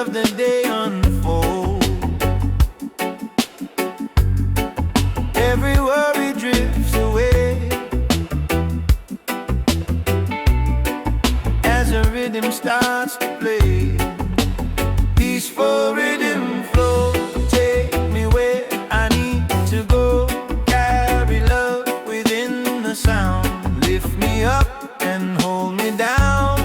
of the day unfold. Every worry drifts away as a rhythm starts to play. Peaceful rhythm flow, take me where I need to go. Carry love within the sound, lift me up and hold me down.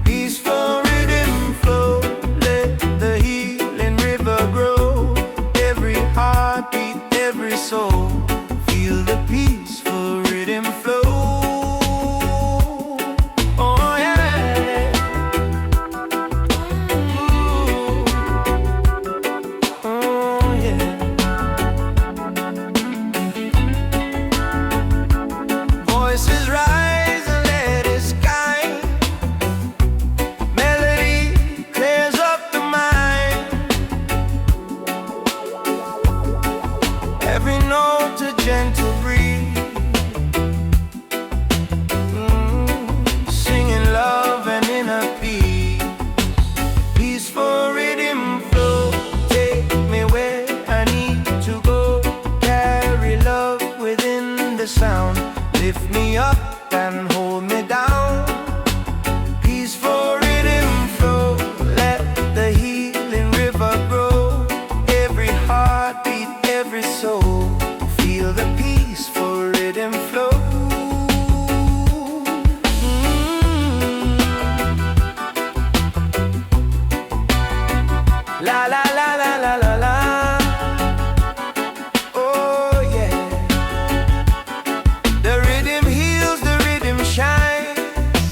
Peaceful rhythm flow, let the healing river grow. Every heartbeat, every soul, feel the peaceful rhythm flow. Oh yeah. Ooh. Oh yeah. Voices rise and let it sky. Melody clears up the mind. Every note a gentle breeze. Singing love and inner peace. Peaceful rhythm flow, take me where I need to go. Carry love within the sound, lift me up and hold me down. Peaceful rhythm flow, let the healing river grow. Every heartbeat, every soul, feel the peaceful rhythm flow. La la la la la la la. Oh yeah. The rhythm heals, the rhythm shines.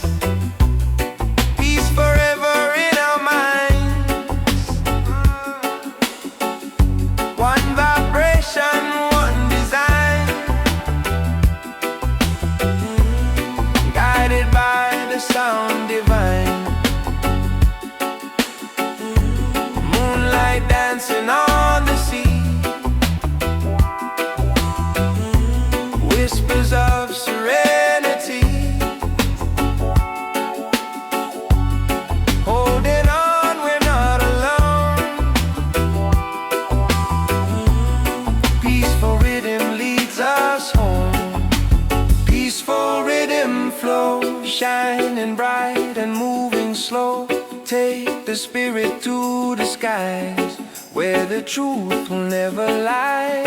Peace forever in our minds. One vibration, one design. Guided by the sound divine. Moonlight dancing on the sea. Whispers of serenity. Holding on, we're not alone. Peaceful rhythm leads us home. Peaceful rhythm flow, shining bright and moving slow. Take the spirit to the skies, where the truth will never lie.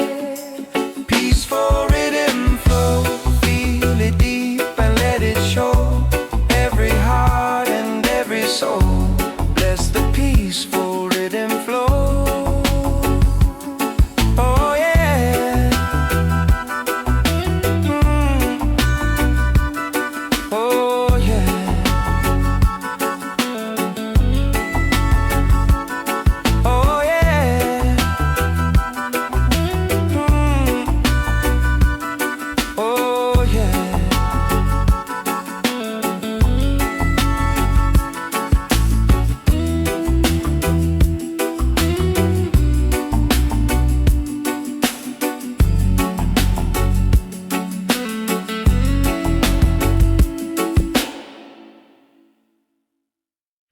Peaceful rhythm flow, feel it deep and let it show. Every heart and every soul,